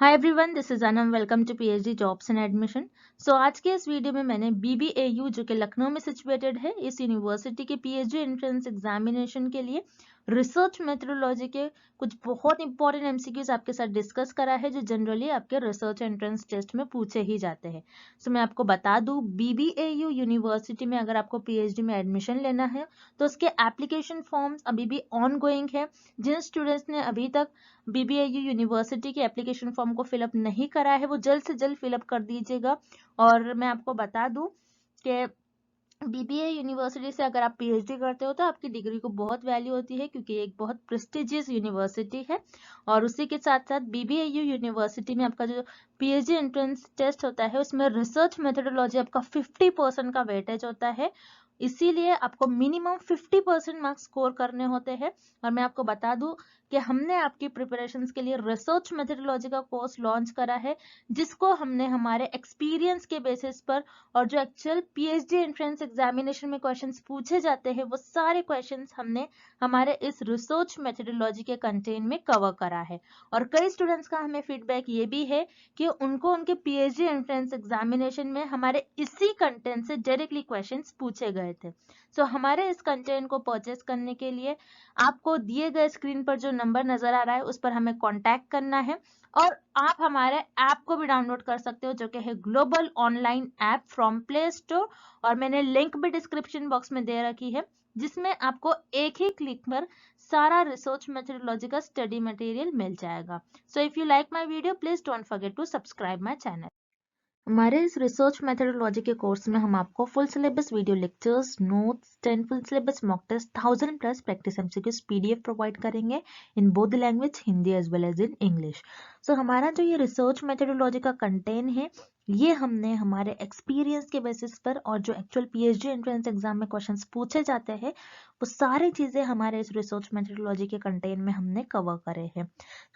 Hi everyone, this is Anam. Welcome to PhD jobs and admission. So आज के इस video में मैंने बीबीएयू जो कि लखनऊ में सिचुएटेड है, इस यूनिवर्सिटी के पीएचडी एंट्रेंस एग्जामिनेशन के लिए रिसर्च मेथोडोलॉजी के कुछ बहुत इंपॉर्टेंट एमसीक्यूज आपके साथ डिस्कस करा है, जो जनरली आपके रिसर्च एंट्रेंस टेस्ट में पूछे ही जाते हैं। सो मैं आपको बता दूं, बीबीएयू यूनिवर्सिटी में अगर आपको पीएचडी में एडमिशन लेना है तो उसके एप्लीकेशन फॉर्म्स अभी भी ऑन गोइंग है। जिन स्टूडेंट्स ने अभी तक बीबीएयू यूनिवर्सिटी के एप्लीकेशन फॉर्म को फिलअप नहीं करा है, वो जल्द से जल्द फिलअप कर दीजिएगा। और मैं आपको बता दूं कि बीबीए यूनिवर्सिटी से अगर आप पीएचडी करते हो तो आपकी डिग्री को बहुत वैल्यू होती है, क्योंकि एक बहुत प्रेस्टिजियस यूनिवर्सिटी है। और उसी के साथ साथ बीबीएयू यूनिवर्सिटी में आपका जो पीएचडी एंट्रेंस टेस्ट होता है, उसमें रिसर्च मेथोडोलॉजी आपका 50% का वेटेज होता है। इसीलिए आपको मिनिमम 50% मार्क्स स्कोर करने होते हैं। और मैं आपको बता दूं कि हमने आपकी प्रिपरेशंस के लिए रिसर्च मेथोडोलॉजी का कोर्स लॉन्च करा है, जिसको हमने हमारे एक्सपीरियंस के बेसिस पर और जो एक्चुअल पीएचडी एंट्रेंस एग्जामिनेशन में क्वेश्चंस पूछे जाते हैं, वो सारे क्वेश्चंस हमने हमारे इस रिसर्च मेथोडोलॉजी के कंटेंट में कवर करा है। और कई स्टूडेंट्स का हमें फीडबैक ये भी है कि उनको उनके पीएचडी एंट्रेंस एग्जामिनेशन में हमारे इसी कंटेंट से डायरेक्टली क्वेश्चंस पूछे गए थे। सो हमारे इस कंटेंट को परचेस करने के लिए आपको दिए गए स्क्रीन पर जो नंबर नजर आ रहा है, उस पर हमें कांटेक्ट करना है। और आप हमारे ऐप को भी डाउनलोड कर सकते हो, जो कि है global online app from play store. और मैंने लिंक भी डिस्क्रिप्शन बॉक्स में दे रखी है, जिसमें आपको एक ही क्लिक पर सारा रिसर्च मेथोडोलॉजी का स्टडी मटेरियल मिल जाएगा। So if you like my video, please don't forget to subscribe my channel. हमारे इस रिसर्च मेथोडोलॉजी के कोर्स में हम आपको full syllabus video lectures, notes, 10 full syllabus mock test, 1000+ practice MCQs PDF provide करेंगे in both the language, Hindi as well as in English. So हमारा जो ये रिसर्च मेथोडोलॉजी का कंटेंट है, ये हमने हमारे एक्सपीरियंस के बेसिस पर और जो एक्चुअल पीएचडी एंट्रेंस एग्जाम में क्वेश्चंस पूछे जाते हैं, वो सारी चीजें हमारे इस रिसर्च मेथोडोलॉजी के कंटेंट में हमने कवर करे हैं।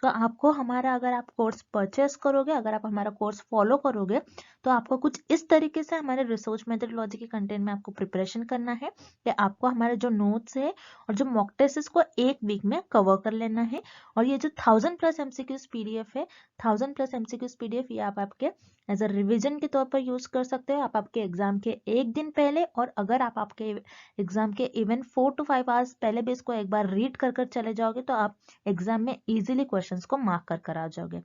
तो आपको हमारा, अगर आप कोर्स परचेस करोगे, अगर आप हमारा कोर्स फॉलो करोगे, तो आपको कुछ इस तरीके से हमारे रिसर्च मेथोडोलॉजी के कंटेंट में आपको प्रिपरेशन करना है कि आपको हमारे जो नोट्स है और जो मॉक टेस्ट को एक वीक में कवर कर लेना है। और ये जो 1000+ एमसीक्यूज पीडीएफ है, 1000+ एमसीक्यूज पीडीएफ, ये आप आपके एज अ रिविजन के तौर पर यूज कर सकते हो। आप आपके एग्जाम के एक दिन पहले, और अगर आप आपके एग्जाम के इवन 4 to 5 आवर्स पहले भी इसको एक बार रीड कर चले जाओगे, तो आप एग्जाम में इजीली क्वेश्चंस को मार्क कर आ जाओगे।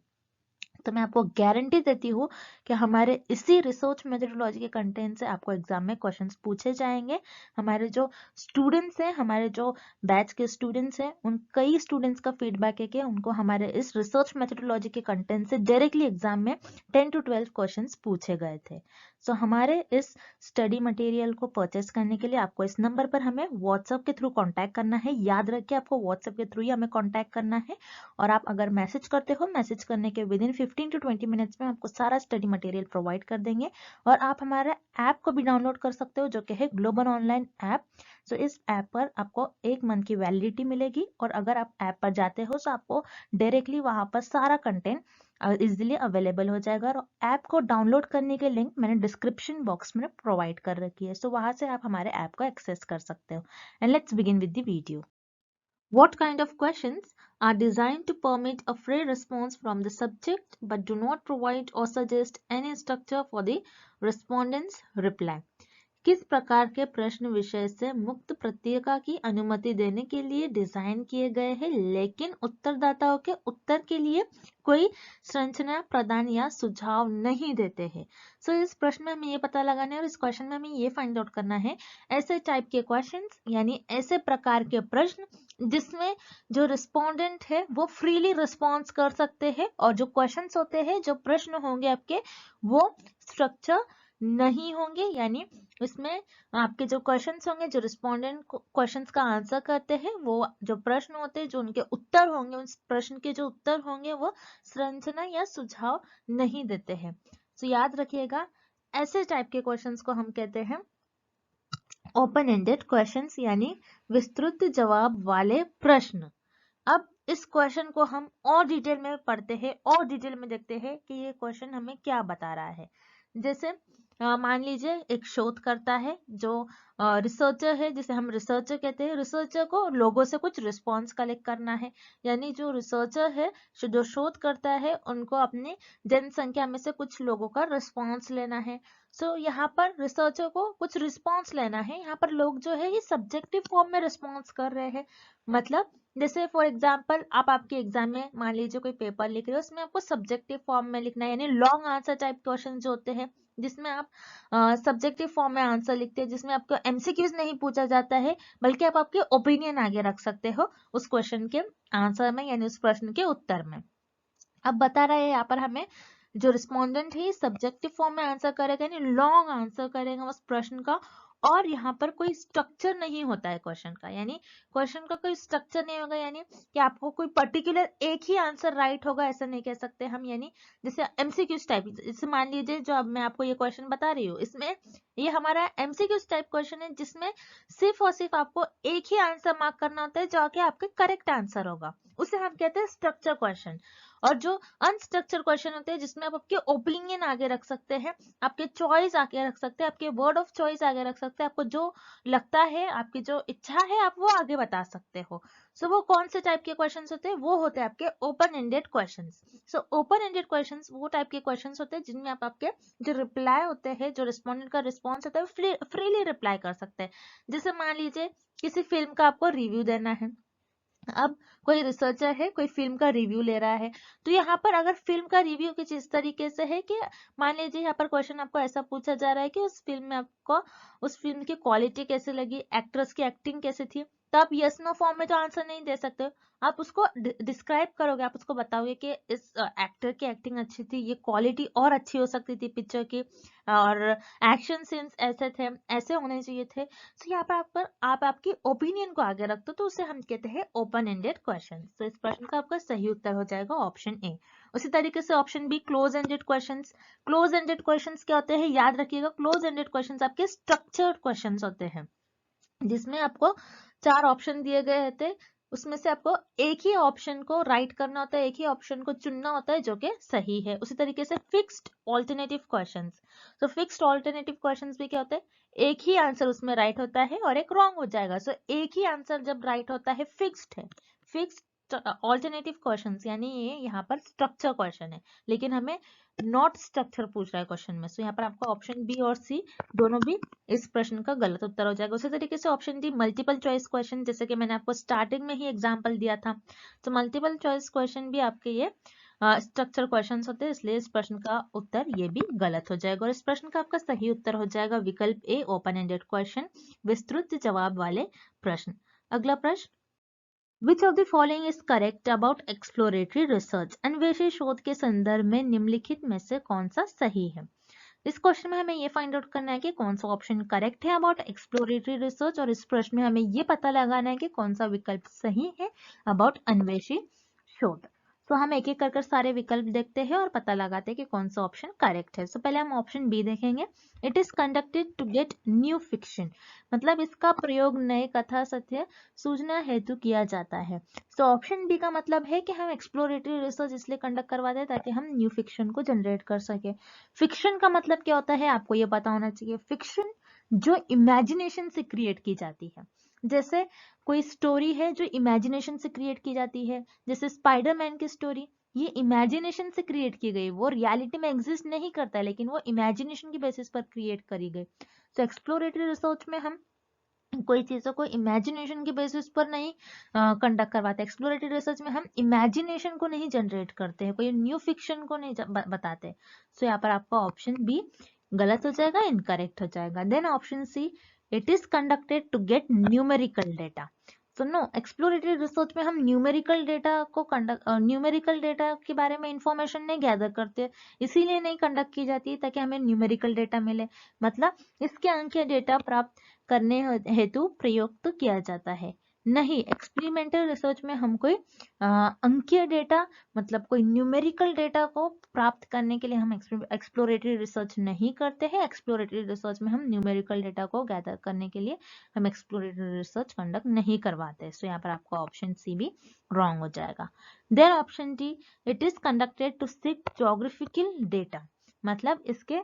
तो मैं आपको गारंटी देती हूँ कि हमारे इसी रिसर्च मेथोडोलॉजी के कंटेंट से आपको एग्जाम में क्वेश्चंस पूछे जाएंगे। हमारे जो स्टूडेंट्स हैं, हमारे जो बैच के स्टूडेंट्स हैं, उन कई स्टूडेंट्स का फीडबैक है कि उनको हमारे इस रिसर्च मेथोडोलॉजी के कंटेंट से डायरेक्टली एग्जाम में 10 to 12 क्वेश्चंस पूछे गए थे। सो हमारे इस स्टडी मटेरियल को परचेस करने के लिए आपको इस नंबर पर हमें व्हाट्सएप के थ्रू कॉन्टैक्ट करना है। याद रखिए, आपको व्हाट्सएप के थ्रू ही हमें कॉन्टैक्ट करना है। और आप अगर मैसेज करते हो, मैसेज करने के विद इन 15 to 20 मिनट्स में आपको सारा स्टडी मटेरियल प्रोवाइड कर देंगे। और आप हमारे ऐप को भी डाउनलोड कर सकते हो, जो कि है ग्लोबल ऑनलाइन ऐप। सो इस ऐप पर आपको 1 मंथ की वैलिडिटी मिलेगी। और अगर आप ऐप पर जाते हो, तो आपको डायरेक्टली वहां पर सारा कंटेंट इजीली अवेलेबल हो जाएगा। और ऐप को डाउनलोड करने के लिंक मैंने डिस्क्रिप्शन बॉक्स में प्रोवाइड कर रखी है। सो वहां से आप हमारे ऐप को एक्सेस कर सकते हो। And let's begin with the video. What kind of questions are designed to permit a free response from the subject but do not provide or suggest any structure for the respondent's reply? किस प्रकार के प्रश्न विषय से मुक्त प्रत्येका की अनुमति देने के लिए डिजाइन किए गए हैं, लेकिन उत्तरदाताओं के उत्तर के लिए कोई संरचना प्रदान या सुझाव नहीं देते हैं? सो इस प्रश्न में हमें ये पता लगाना है, और इस क्वेश्चन में हमें ये फाइंड आउट करना है, ऐसे टाइप के क्वेश्चंस यानी ऐसे प्रकार के प्रश्न जिसमें जो रिस्पोंडेंट है वो फ्रीली रिस्पॉन्स कर सकते हैं, और जो क्वेश्चंस होते हैं, जो प्रश्न होंगे आपके, वो स्ट्रक्चर नहीं होंगे। यानी इसमें आपके जो क्वेश्चंस होंगे, जो रिस्पोंडेंट क्वेश्चंस का आंसर करते हैं, वो जो प्रश्न होते हैं, जो उनके उत्तर होंगे, उस प्रश्न के जो उत्तर होंगे, वो संरचना या सुझाव नहीं देते हैं। तो याद रखिएगा, ऐसे टाइप के क्वेश्चंस को हम कहते हैं ओपन एंडेड क्वेश्चंस, यानी विस्तृत जवाब वाले प्रश्न। अब इस क्वेश्चन को हम और डिटेल में पढ़ते हैं और डिटेल में देखते हैं कि ये क्वेश्चन हमें क्या बता रहा है। जैसे मान लीजिए एक शोधकर्ता है जो रिसर्चर है, जिसे हम रिसर्चर कहते हैं। रिसर्चर को लोगों से कुछ रिस्पॉन्स कलेक्ट करना है, यानी जो रिसर्चर है, जो शोध करता है, उनको अपनी जनसंख्या में से कुछ लोगों का रिस्पॉन्स लेना है। सो यहाँ पर रिसर्चर को कुछ रिस्पॉन्स लेना है। यहाँ पर लोग जो है ये सब्जेक्टिव फॉर्म में रिस्पॉन्स कर रहे हैं। मतलब जैसे फॉर एग्जाम्पल आप आपके एग्जाम में मान लीजिए कोई पेपर लिख रहे हो, उसमें आपको सब्जेक्टिव फॉर्म में लिखना है, यानी लॉन्ग आंसर टाइप क्वेश्चन जो होते हैं, जिसमें आप सब्जेक्टिव फॉर्म में आंसर लिखते हैं, जिसमें आपको एमसीक्यूज नहीं पूछा जाता है, बल्कि आप आपके ओपिनियन आगे रख सकते हो उस क्वेश्चन के आंसर में, यानी उस प्रश्न के उत्तर में। अब बता रहे हैं यहाँ पर हमें, जो रिस्पोंडेंट है सब्जेक्टिव फॉर्म में आंसर करेगा, यानी लॉन्ग आंसर करेगा उस प्रश्न का, और यहाँ पर कोई स्ट्रक्चर नहीं होता है क्वेश्चन का, यानी क्वेश्चन का कोई स्ट्रक्चर नहीं होगा, यानी कि आपको कोई पर्टिकुलर एक ही आंसर राइट होगा ऐसा नहीं कह सकते हम। यानी जैसे एमसीक्यूज टाइप, जैसे मान लीजिए जो अब मैं आपको ये क्वेश्चन बता रही हूँ, इसमें ये हमारा एमसीक्यूज टाइप क्वेश्चन है, जिसमें सिर्फ और सिर्फ आपको एक ही आंसर मार्क करना होता है जो कि आपके करेक्ट आंसर होगा, उसे हम कहते हैं स्ट्रक्चर क्वेश्चन। और जो अनस्ट्रक्चर क्वेश्चन होते हैं, जिसमें आप आपके ओपिनियन आगे रख सकते हैं, आपके चॉइस आगे रख सकते हैं, आपके वर्ड ऑफ चॉइस आगे रख सकते हैं, आपको जो लगता है, आपकी जो इच्छा है, आप वो आगे बता सकते हो। सो वो कौन से टाइप के क्वेश्चंस होते हैं? वो होते हैं आपके open ended questions. So open ended questions वो टाइप के क्वेश्चंस होते हैं जिनमें आप आपके जो रिप्लाई होते हैं, जो रिस्पोंडेंट का रिस्पॉन्स होता है, फ्रीली रिप्लाई कर सकते हैं। जैसे मान लीजिए किसी फिल्म का आपको रिव्यू देना है, अब कोई रिसर्चर है, कोई फिल्म का रिव्यू ले रहा है, तो यहाँ पर अगर फिल्म का रिव्यू कुछ इस तरीके से है कि मान लीजिए यहाँ पर क्वेश्चन आपको ऐसा पूछा जा रहा है कि उस फिल्म में आपको उस फिल्म की क्वालिटी कैसे लगी, एक्ट्रेस की एक्टिंग कैसी थी, तो आप यस नो फॉर्म में तो आंसर नहीं दे सकते, आप उसको डिस्क्राइब करोगे, आप उसको बताओगे कि इस एक्टर की एक्टिंग अच्छी थी, ये क्वालिटी और अच्छी हो सकती थी पिक्चर की, और एक्शन सीन्स ऐसे थे, ऐसे होने चाहिए थे। तो यहाँ पर आप आपकी ओपिनियन को आगे रखते हो, तो उसे हम कहते हैं ओपन एंडेड क्वेश्चन। तो इस प्रश्न का आपका सही उत्तर हो जाएगा ऑप्शन ए। उसी तरीके से option be close ended questions. Close ended questions क्या होते हैं, याद रखिएगा, क्लोज एंडेड क्वेश्चंस आपके स्ट्रक्चर्ड क्वेश्चंस होते हैं, जिसमें आपको 4 ऑप्शन दिए गए थे, उसमें से आपको एक ही ऑप्शन को राइट करना होता है, एक ही ऑप्शन को चुनना होता है जो कि सही है। उसी तरीके से फिक्स्ड ऑल्टरनेटिव क्वेश्चंस। तो फिक्स्ड ऑल्टरनेटिव क्वेश्चंस भी क्या होते हैं, एक ही आंसर उसमें राइट होता है और एक रॉन्ग हो जाएगा। सो एक ही आंसर जब राइट होता है, फिक्स्ड है। फिक्स्ड ऑल्टरनेटिव क्वेश्चंस यानी ये यहाँ पर स्ट्रक्चर क्वेश्चन है, लेकिन हमें नॉट स्ट्रक्चर पूछ रहा है क्वेश्चन में। सो यहाँ पर आपका ऑप्शन बी और सी दोनों भी इस प्रश्न का गलत उत्तर हो जाएगा। उसी तरीके से option D multiple choice question, जैसे कि मैंने आपको स्टार्टिंग में ही एग्जांपल दिया था, तो मल्टीपल चॉइस क्वेश्चन भी आपके ये स्ट्रक्चर क्वेश्चंस होते हैं, इसलिए इस प्रश्न का उत्तर ये भी गलत हो जाएगा। और इस प्रश्न का आपका सही उत्तर हो जाएगा विकल्प ए ओपन एंडेड क्वेश्चन, विस्तृत जवाब वाले प्रश्न। अगला प्रश्न, Which of the following is correct about exploratory research? Anveshi शोध के संदर्भ में निम्नलिखित में से कौन सा सही है? इस क्वेश्चन में हमें ये फाइंड आउट करना है कि कौन सा ऑप्शन करेक्ट है अबाउट एक्सप्लोरेटरी रिसर्च, और इस प्रश्न में हमें ये पता लगाना है कि कौन सा विकल्प सही है अबाउट अन्वेषी शोध। तो हम एक एक कर सारे विकल्प देखते हैं और पता लगाते हैं कि कौन सा ऑप्शन करेक्ट है। पहले हम ऑप्शन बी देखेंगे, it is conducted to get new fiction, मतलब इसका प्रयोग नए कथा सत्य सूचना हेतु किया जाता है। तो ऑप्शन बी का मतलब है कि हम एक्सप्लोरेटरी रिसर्च इसलिए कंडक्ट करवाते हैं ताकि हम न्यू फिक्शन को जनरेट कर सके। फिक्शन का मतलब क्या होता है आपको ये पता होना चाहिए। फिक्शन जो इमेजिनेशन से क्रिएट की जाती है, जैसे कोई स्टोरी है जो इमेजिनेशन से क्रिएट की जाती है, जैसे स्पाइडरमैन की स्टोरी, ये इमेजिनेशन से क्रिएट की गई, वो रियलिटी में एग्जिस्ट नहीं करता है, लेकिन वो इमेजिनेशन की बेसिस पर क्रिएट करी गई। तो एक्सप्लोरेटरी रिसर्च में हम कोई चीजों को इमेजिनेशन के बेसिस पर नहीं कंडक्ट करवाते। एक्सप्लोरेटरी रिसर्च में हम इमेजिनेशन को नहीं जनरेट करते हैं, कोई न्यू फिक्शन को नहीं बताते। सो यहाँ पर आपका ऑप्शन बी गलत हो जाएगा, इनकरेक्ट हो जाएगा। Then option C, it is conducted to get numerical data. तो नो, एक्सप्लोरेटरी रिसर्च में हम न्यूमेरिकल डेटा को न्यूमेरिकल डेटा के बारे में इंफॉर्मेशन नहीं गैदर करते, इसीलिए नहीं कंडक्ट की जाती ताकि हमें न्यूमेरिकल डेटा मिले, मतलब इसके अंकीय डेटा प्राप्त करने हेतु प्रयुक्त किया जाता है। नहीं, एक्सपेरिमेंटल रिसर्च में हम कोई अंकीय डेटा, मतलब कोई न्यूमेरिकल डेटा को प्राप्त करने के लिए हम एक्सप्लोरेटरी रिसर्च नहीं करते हैं। एक्सप्लोरेटरी रिसर्च में हम न्यूमेरिकल डेटा को गैदर करने के लिए हम एक्सप्लोरेटरी रिसर्च कंडक्ट नहीं करवाते। सो यहाँ पर आपका ऑप्शन सी भी रॉन्ग हो जाएगा। Then option D, it is conducted to seek geographical data, मतलब इसके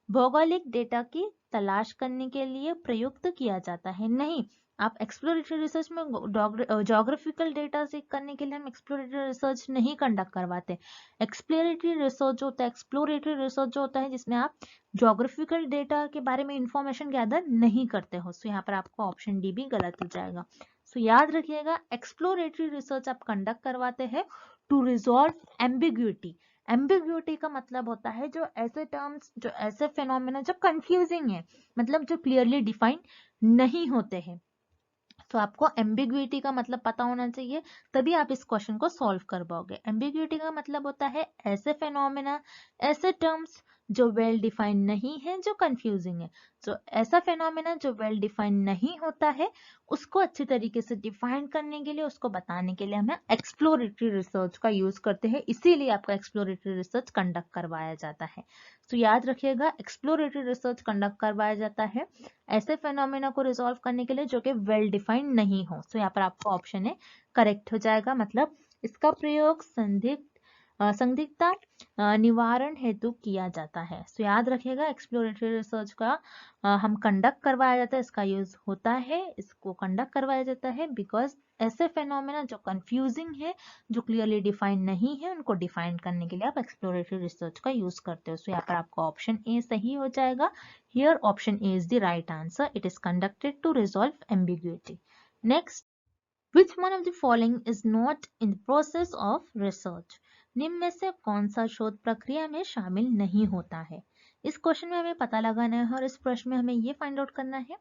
भौगोलिक डेटा की तलाश करने के लिए प्रयुक्त किया जाता है। नहीं, आप एक्सप्लोरेटरी रिसर्च में ज्योग्राफिकल डेटा से करने के लिए हम एक्सप्लोरेटरी रिसर्च नहीं कंडक्ट करवाते। एक्सप्लोरेटरी रिसर्च होता है जिसमें आप ज्योग्राफिकल डेटा के बारे में इंफॉर्मेशन गैदर नहीं करते हो। सो यहाँ पर आपका ऑप्शन डी भी गलत हो जाएगा। सो याद रखिएगा, एक्सप्लोरेटरी रिसर्च आप कंडक्ट करवाते हैं टू रिजॉल्व एम्बिग्यूटी। एम्बिग्यूटी का मतलब होता है जो ऐसे टर्म्स, जो ऐसे फिनोमेना जो कंफ्यूजिंग है, मतलब जो क्लियरली डिफाइन नहीं होते हैं। तो आपको एम्बिग्युइटी का मतलब पता होना चाहिए, तभी आप इस क्वेश्चन को सॉल्व कर पाओगे। एम्बिग्युइटी का मतलब होता है ऐसे फिनोमेना, ऐसे टर्म्स जो वेल डिफाइन नहीं है, जो कंफ्यूजिंग है। तो ऐसा फिनोमेना जो वेल डिफाइन नहीं होता है, उसको अच्छी तरीके से डिफाइन करने के लिए, उसको बताने के लिए हमें एक्सप्लोरेटरी रिसर्च का यूज करते हैं। इसीलिए आपका एक्सप्लोरेटरी रिसर्च कंडक्ट करवाया जाता है। तो याद रखिएगा, एक्सप्लोरेटरी रिसर्च कंडक्ट करवाया जाता है ऐसे फेनोमेना को रिजॉल्व करने के लिए जो कि वेल डिफाइंड नहीं हो। तो यहाँ पर आपका ऑप्शन है करेक्ट हो जाएगा। मतलब इसका प्रयोग संदिग्धता निवारण हेतु किया जाता है। तो याद रखिएगा, एक्सप्लोरेटरी रिसर्च का हम कंडक्ट करवाया जाता है, इसका यूज होता है, इसको कंडक्ट करवाया जाता है बिकॉज ऐसे फेनोमेना जो कंफ्यूजिंग है, जो क्लियरली डिफाइन नहीं है, उनको डिफाइन करने के लिए आप एक्सप्लोरेटरी रिसर्च का यूज करते हो। सो यहाँ पर आपका ऑप्शन ए सही हो जाएगा। Here option A is the right answer. It is conducted to resolve ambiguity. Next, which one of the following is not in the process of research? निम्न में से कौन सा शोध प्रक्रिया में शामिल नहीं होता है? इस क्वेश्चन में हमें पता लगाना है और इस प्रश्न में हमें ये फाइंड आउट करना है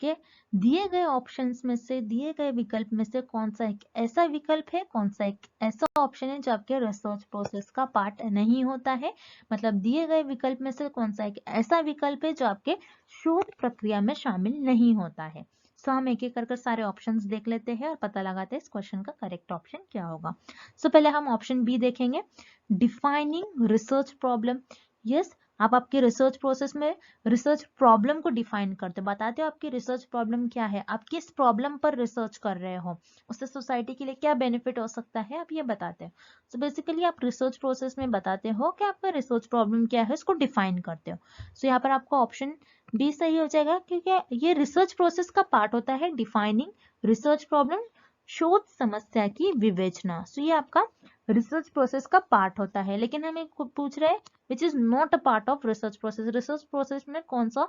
कि दिए गए ऑप्शंस में से, दिए गए विकल्प में से कौन सा एक ऐसा विकल्प है, कौन सा एक ऐसा ऑप्शन है जो आपके रिसर्च प्रोसेस का पार्ट नहीं होता है। मतलब दिए गए विकल्प में से कौन सा एक ऐसा विकल्प है जो आपके शोध प्रक्रिया में शामिल नहीं होता है। सो हम एक एक कर सारे ऑप्शंस देख लेते हैं और पता लगाते हैं इस क्वेश्चन का करेक्ट ऑप्शन क्या होगा। सो पहले हम ऑप्शन बी देखेंगे, डिफाइनिंग रिसर्च प्रॉब्लम। यस, आप आपके रिसर्च प्रोसेस में रिसर्च प्रॉब्लम को डिफाइन करते हो, बताते हो आपकी रिसर्च प्रॉब्लम क्या है, आप किस प्रॉब्लम पर रिसर्च कर रहे हो, उससे सोसाइटी के लिए क्या बेनिफिट हो सकता है, आप ये बताते हो। सो बेसिकली आप रिसर्च प्रोसेस में बताते हो कि आपका रिसर्च प्रॉब्लम क्या है, उसको डिफाइन करते हो। सो यहाँ पर आपका ऑप्शन बी सही हो जाएगा, क्योंकि ये रिसर्च प्रोसेस का पार्ट होता है, डिफाइनिंग रिसर्च प्रॉब्लम, शोध समस्या की विवेचना। सो ये आपका रिसर्च प्रोसेस का पार्ट होता है। लेकिन हमें पूछ रहे हैं which is not a part of research process, research process में कौन सा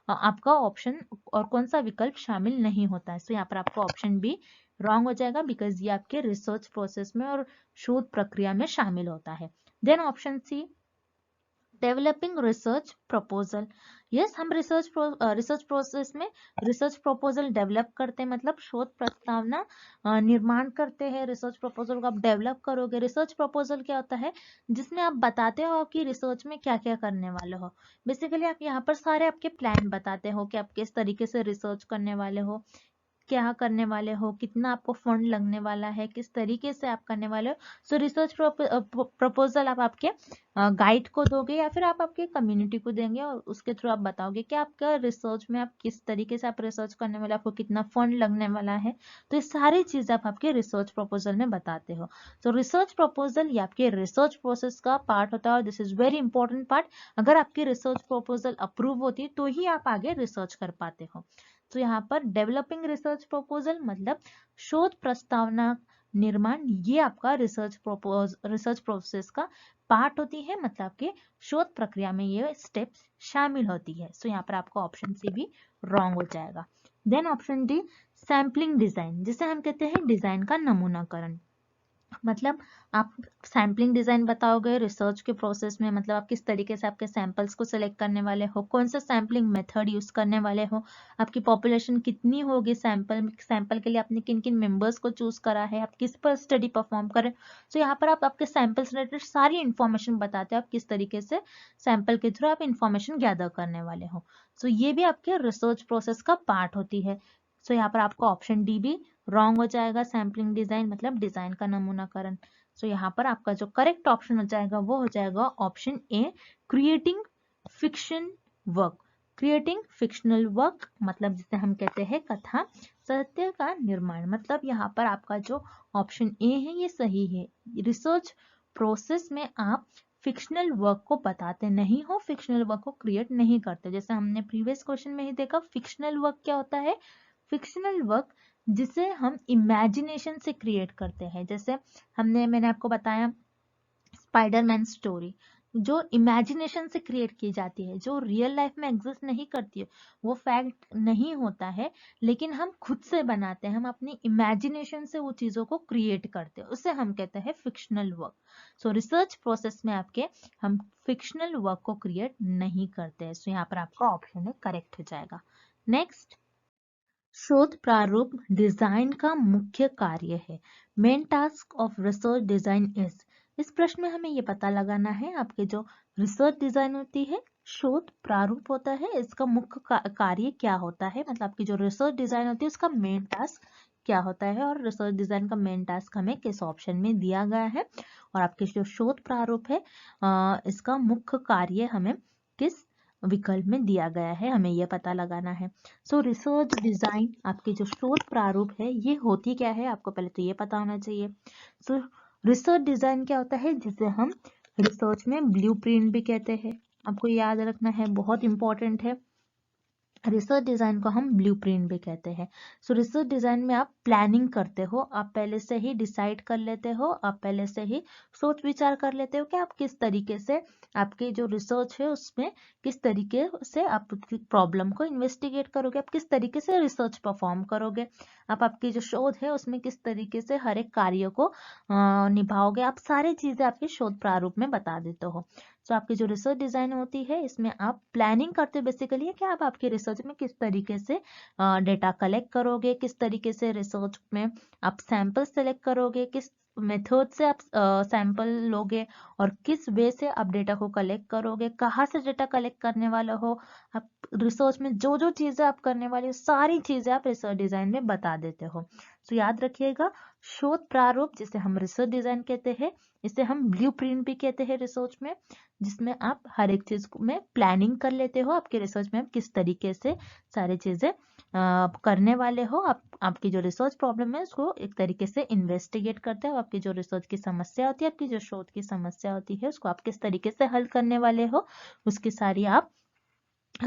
आपका ऑप्शन और कौन सा विकल्प शामिल नहीं होता है। सो यहाँ पर आपका ऑप्शन बी रॉन्ग हो जाएगा, बिकॉज ये आपके रिसर्च प्रोसेस में और शोध प्रक्रिया में शामिल होता है। Then option C, developing research proposal. Yes, हम रिसर्च प्रोसेस में रिसर्च प्रपोजल डेवलप करते हैं, मतलब शोध प्रस्तावना निर्माण करते हैं। रिसर्च प्रपोजल को आप डेवलप करोगे। रिसर्च प्रपोजल क्या होता है, जिसमें आप बताते हो आपकी रिसर्च में क्या क्या करने वाले हो। बेसिकली आप यहाँ पर सारे आपके प्लान बताते हो कि आप किस तरीके से रिसर्च करने वाले हो, क्या करने वाले हो, कितना आपको फंड लगने वाला है, किस तरीके से आप करने वाले हो। सो रिसर्च प्रपोजल आप आपके गाइड को दोगे या फिर आप आपके कम्युनिटी को देंगे और उसके थ्रू आप बताओगे कि आपका रिसर्च में आप किस तरीके से आप रिसर्च करने वाले, आपको कितना फंड लगने वाला है। तो ये सारी चीज आप आपके रिसर्च प्रपोजल में बताते हो। तो रिसर्च प्रपोजल ये आपके रिसर्च प्रोसेस का पार्ट होता है और this is very important part. अगर आपकी रिसर्च प्रपोजल अप्रूव होती है तो ही आप आगे रिसर्च कर पाते हो। तो यहाँ पर डेवलपिंग रिसर्च प्रपोजल मतलब शोध प्रस्तावना निर्माण, ये आपका रिसर्च प्रोसेस का पार्ट होती है, मतलब आपके शोध प्रक्रिया में ये स्टेप्स शामिल होती है। सो यहाँ पर आपका ऑप्शन सी भी रॉन्ग हो जाएगा। Then option D, sampling design, जिसे हम कहते हैं डिजाइन का नमूनाकरण। मतलब आप सैम्पलिंग डिजाइन बताओगे रिसर्च के प्रोसेस में, मतलब आप किस तरीके से आपके सैंपल्स को सिलेक्ट करने वाले हो, कौन सा सैम्पलिंग मेथड यूज करने वाले हो, आपकी पॉपुलेशन कितनी होगी, सैंपल के लिए आपने किन किन मेंबर्स को चूज करा है, आप किस पर स्टडी परफॉर्म करें। तो यहाँ पर आप आपके सैंपल से रिलेटेड सारी इंफॉर्मेशन बताते हो, आप किस तरीके से सैंपल के थ्रू आप इंफॉर्मेशन गैदर करने वाले हो। सो ये भी आपके रिसर्च प्रोसेस का पार्ट होती है। सो यहाँ पर आपका ऑप्शन डी भी रॉन्ग हो जाएगा, सैम्पलिंग डिजाइन मतलब डिजाइन का नमूनाकरण। सो यहाँ पर आपका जो करेक्ट ऑप्शन हो जाएगा वो हो जाएगा option A, creating fiction work. Creating fictional work मतलब जिसे हम कहते हैं कथा सत्य का निर्माण। मतलब यहाँ पर आपका जो ऑप्शन ए है ये सही है। रिसर्च प्रोसेस में आप फिक्शनल वर्क को बताते नहीं हो, फिक्शनल वर्क को क्रिएट नहीं करते। जैसे हमने प्रीवियस क्वेश्चन में ही देखा, फिक्शनल वर्क क्या होता है? फिक्शनल वर्क जिसे हम इमेजिनेशन से क्रिएट करते हैं। जैसे मैंने आपको बताया स्पाइडरमैन स्टोरी, जो इमेजिनेशन से क्रिएट की जाती है, जो रियल लाइफ में एग्जिस्ट नहीं करती है, वो फैक्ट नहीं होता है, लेकिन हम खुद से बनाते हैं, हम अपनी इमेजिनेशन से वो चीजों को क्रिएट करते हैं, उसे हम कहते हैं फिक्शनल वर्क। सो रिसर्च प्रोसेस में आपके हम फिक्शनल वर्क को क्रिएट नहीं करते हैं। सो यहाँ पर आपका ऑप्शन है करेक्ट हो जाएगा। नेक्स्ट, शोध प्रारूप डिजाइन का मुख्य कार्य है। Main task of research design is. इस प्रश्न में हमें ये पता लगाना है, आपके जो रिसर्च डिजाइन होती है, शोध प्रारूप होता है, इसका मुख्य कार्य क्या होता है, मतलब आपकी जो रिसर्च डिजाइन होती है उसका मेन टास्क क्या होता है, और रिसर्च डिजाइन का मेन टास्क हमें किस ऑप्शन में दिया गया है, और आपके जो शोध प्रारूप है इसका मुख्य कार्य हमें किस विकल्प में दिया गया है, हमें यह पता लगाना है। सो रिसर्च डिजाइन, आपकी जो शोध प्रारूप है ये होती क्या है, आपको पहले तो ये पता होना चाहिए। सो रिसर्च डिजाइन क्या होता है, जिसे हम रिसर्च में ब्लूप्रिंट भी कहते हैं, आपको याद रखना है, बहुत इंपॉर्टेंट है। रिसर्च डिजाइन को हम ब्लूप्रिंट भी कहते हैं। सो रिसर्च डिजाइन में आप प्लानिंग करते हो, आप पहले से ही डिसाइड कर लेते हो, आप पहले से ही सोच विचार कर लेते हो कि आप किस तरीके से आपकी जो रिसर्च है उसमें किस तरीके से आप प्रॉब्लम को इन्वेस्टिगेट करोगे, आप किस तरीके से रिसर्च परफॉर्म करोगे, आप आपकी जो शोध है उसमें किस तरीके से हर एक कार्य को निभाओगे, आप सारी चीजें आपके शोध प्रारूप में बता देते हो। तो आपकी जो रिसर्च डिजाइन होती है इसमें आप प्लानिंग करते हो, बेसिकली है कि आप आपके रिसर्च में किस तरीके से डेटा कलेक्ट करोगे, किस तरीके से रिसर्च में आप सैंपल सेलेक्ट करोगे, किस मेथड से आप सैंपल लोगे, और किस वे से आप डेटा को कलेक्ट करोगे, कहाँ से डेटा कलेक्ट करने वाले हो, आप रिसर्च में जो जो चीजें आप करने वाले हो सारी चीजें आप रिसर्च डिजाइन में बता देते हो। तो याद रखिएगा, शोध प्रारूप जिसे हम रिसर्च डिजाइन कहते हैं, इसे हम ब्लूप्रिंट भी कहते हैं रिसर्च में, जिसमें आप हर एक चीज में प्लानिंग कर लेते हो, आपके रिसर्च में आप किस तरीके से सारी चीजें करने वाले हो, आपकी जो रिसर्च प्रॉब्लम है उसको एक तरीके से इन्वेस्टिगेट करते हो, आपकी जो रिसर्च की समस्या होती है, आपकी जो शोध की समस्या होती है उसको आप किस तरीके से हल करने वाले हो, उसकी सारी आप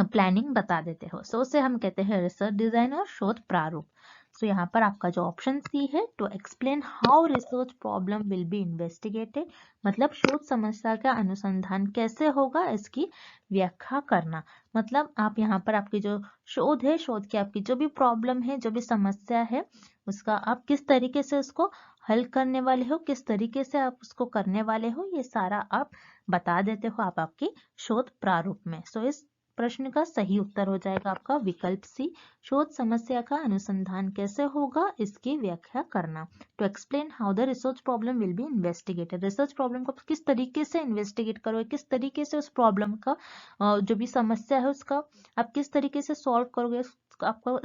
प्लानिंग बता देते हो। सो उसे हम कहते हैं रिसर्च डिजाइन और शोध प्रारूप। सो यहाँ पर आपका जो ऑप्शन सी है, to explain how research problem will be investigated, मतलब शोध समस्या का अनुसंधान कैसे होगा इसकी व्याख्या करना। मतलब आप यहाँ पर आपकी जो शोध है, शोध की आपकी जो भी प्रॉब्लम है, जो भी समस्या है, उसका आप किस तरीके से उसको हल करने वाले हो, किस तरीके से आप उसको करने वाले हो, ये सारा आप बता देते हो आप आपकी शोध प्रारूप में। सो इस प्रश्न का सही उत्तर हो जाएगा आपका विकल्प सी, शोध समस्या का अनुसंधान कैसे होगा इसकी व्याख्या करना। To explain how the research problem will be investigated, research problem को किस तरीके से इन्वेस्टिगेट करोगे, किस तरीके से उस प्रॉब्लम का जो भी समस्या है उसका आप किस तरीके से सॉल्व करोगे, आपको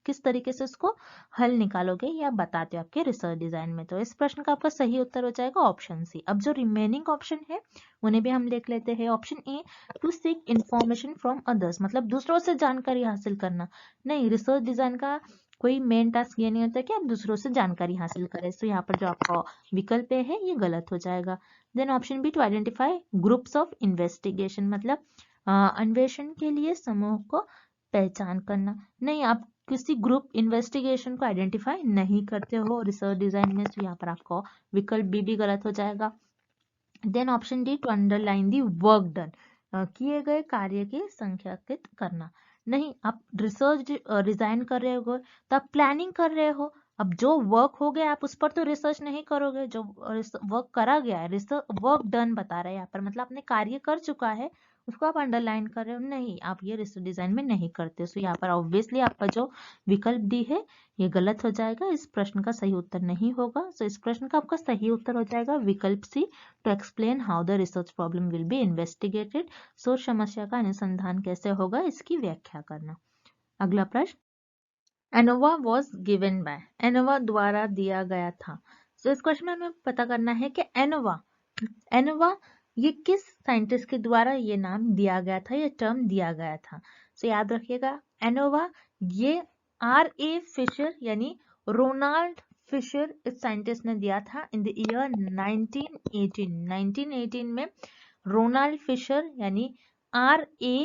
किस तरीके से उसको हल निकालोगे, ये आप बताते हो आपके रिसर्च डिजाइन में। तो इस प्रश्न का आपका सही उत्तर हो जाएगा ऑप्शन सी। अब जो रिमेनिंग ऑप्शन है उन्हें भी हम देख लेते हैं। Option A, to seek information from others, मतलब दूसरों से जानकारी हासिल करना। नहीं, रिसर्च डिजाइन का कोई मेन टास्क ये नहीं होता कि आप दूसरों से जानकारी हासिल करें। तो यहाँ पर जो आपका विकल्प है ये गलत हो जाएगा। Then option B, to identify groups of investigation, मतलब अन्वेषण के लिए समूह को पहचान करना। नहीं, आप किसी ग्रुप इन्वेस्टिगेशन को आइडेंटिफाई नहीं करते हो रिसर्च डिजाइन में, तो यहाँ पर आपका विकल्प बी भी गलत हो जाएगा। Then option D, to underline the work done, किए गए कार्य की संख्याकित करना। नहीं, आप रिसर्च डिजाइन कर रहे हो तो आप प्लानिंग कर रहे हो, अब जो वर्क हो गया आप उस पर तो रिसर्च नहीं करोगे, जो वर्क करा गया है, रिसर्च वर्क डन बता रहे हैं यहाँ पर, मतलब आपने कार्य कर चुका है उसको आप अंडरलाइन कर रहे हो, नहीं आप ये रिसर्च डिजाइन में नहीं करते। सो यहाँ पर ऑब्वियसली आपका जो विकल्प डी है ये गलत हो जाएगा, इस प्रश्न का सही उत्तर नहीं होगा। सो इस प्रश्न का आपका सही उत्तर हो जाएगा विकल्प C, to explain how the research problem will be investigated, शोध समस्या का अनुसंधान कैसे होगा इसकी व्याख्या करना। अगला प्रश्न, ANOVA was given by, ANOVA द्वारा दिया गया था। तो इस क्वेश्चन में हमें पता करना है कि एनोवा ये किस साइंटिस्ट के द्वारा ये नाम दिया गया था, ये टर्म दिया गया था। तो याद रखिएगा, एनोवा ये R.A. फिशर यानी रोनाल्ड फिशर इस साइंटिस्ट ने दिया था इन द ईयर 1918 में रोनाल्ड फिशर यानी RA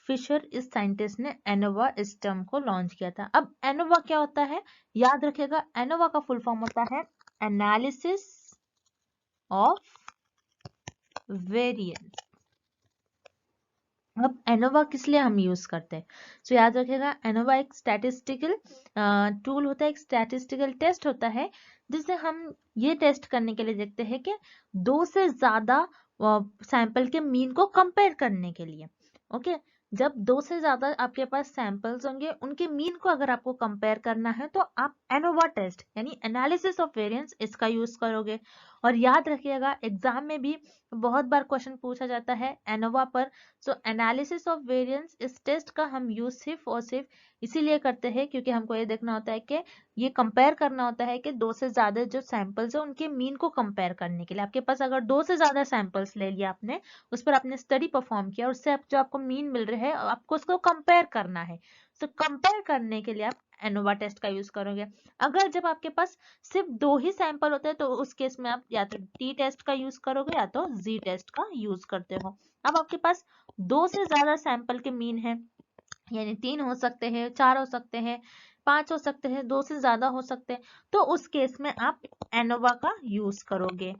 फिशर इस साइंटिस्ट ने एनोवा इस टर्म को लॉन्च किया था। अब एनोवा क्या होता है, याद रखिएगा, एनोवा का फुल फॉर्म होता है एनालिसिस ऑफ वेरिएंस। अब एनोवा किस लिए हम यूज करते हैं, तो याद रखिएगा एनोवा एक स्टैटिस्टिकल टूल होता है, एक स्टैटिस्टिकल टेस्ट होता है जिससे हम ये टेस्ट करने के लिए देखते हैं कि 2 से ज्यादा सैंपल के मीन को कंपेयर करने के लिए। ओके, जब 2 से ज्यादा आपके पास सैंपल्स होंगे, उनके मीन को अगर आपको कंपेयर करना है तो आप एनोवा टेस्ट यानी एनालिसिस ऑफ वेरिएंस इसका यूज करोगे। और याद रखिएगा एग्जाम में भी बहुत बार क्वेश्चन पूछा जाता है एनोवा पर। सो एनालिसिस ऑफ वेरिएंस इस टेस्ट का हम यूज सिर्फ और सिर्फ इसीलिए करते हैं क्योंकि हमको ये देखना होता है कि ये कंपेयर करना होता है कि 2 से ज्यादा जो सैंपल्स है उनके मीन को कंपेयर करने के लिए। आपके पास अगर 2 से ज्यादा सैंपल्स ले लिया आपने, उस पर आपने स्टडी परफॉर्म किया और उससे जो आपको मीन मिल रहे हैं आपको उसको कंपेयर करना है। सो कंपेयर करने के लिए आप एनोवा टेस्ट का यूज करोगे। अगर जब आपके पास सिर्फ 2 ही सैंपल होते हैं तो उस केस में आप या तो टी टेस्ट का यूज करोगे या तो जी टेस्ट का यूज करते हो। अब आपके पास 2 से ज्यादा सैंपल के मीन है, यानी 3 हो सकते हैं, 4 हो सकते हैं, 5 हो सकते हैं, 2 से ज्यादा हो सकते हैं, तो उस केस में आप एनोवा का यूज करोगे।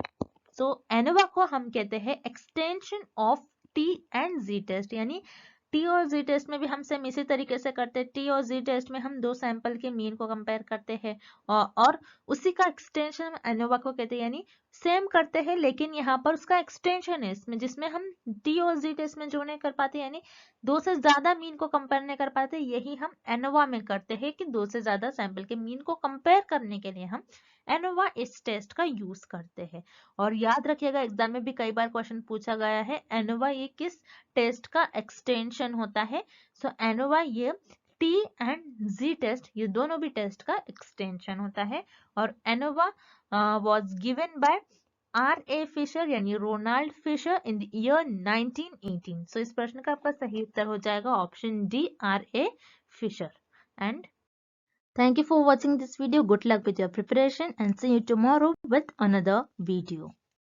सो एनोवा को हम कहते हैं extension of T and G test, यानी टी और जी टेस्ट में भी हम सेम इसी तरीके से करते हैं। टी और जी टेस्ट में हम 2 सैंपल के मीन को कंपेयर करते हैं और उसी का एक्सटेंशन हम एनोवा को कहते हैं, यानी सेम करते हैं लेकिन यहाँ पर उसका एक्सटेंशन है इसमें, जिसमें हम टी और जी टेस्ट में जो नहीं कर पाते यानी 2 से ज्यादा मीन को कंपेयर नहीं कर पाते, यही हम एनोवा में करते हैं कि 2 से ज्यादा सैंपल के मीन को कंपेयर करने के लिए हम एनोवा इस टेस्ट का यूज करते हैं। और याद रखिएगा एग्जाम में भी कई बार क्वेश्चन पूछा गया है एनोवा ये किस टेस्ट का एक्सटेंशन होता है। सो एनोवा ये टी एंड जी टेस्ट ये दोनों भी टेस्ट का एक्सटेंशन होता है। और ANOVA was given by RA Fisher यानी Ronald Fisher in the year 1918। सो इस प्रश्न का आपका सही उत्तर हो जाएगा option D RA Fisher. And thank you for watching this video. Good luck with your preparation and see you tomorrow with another video.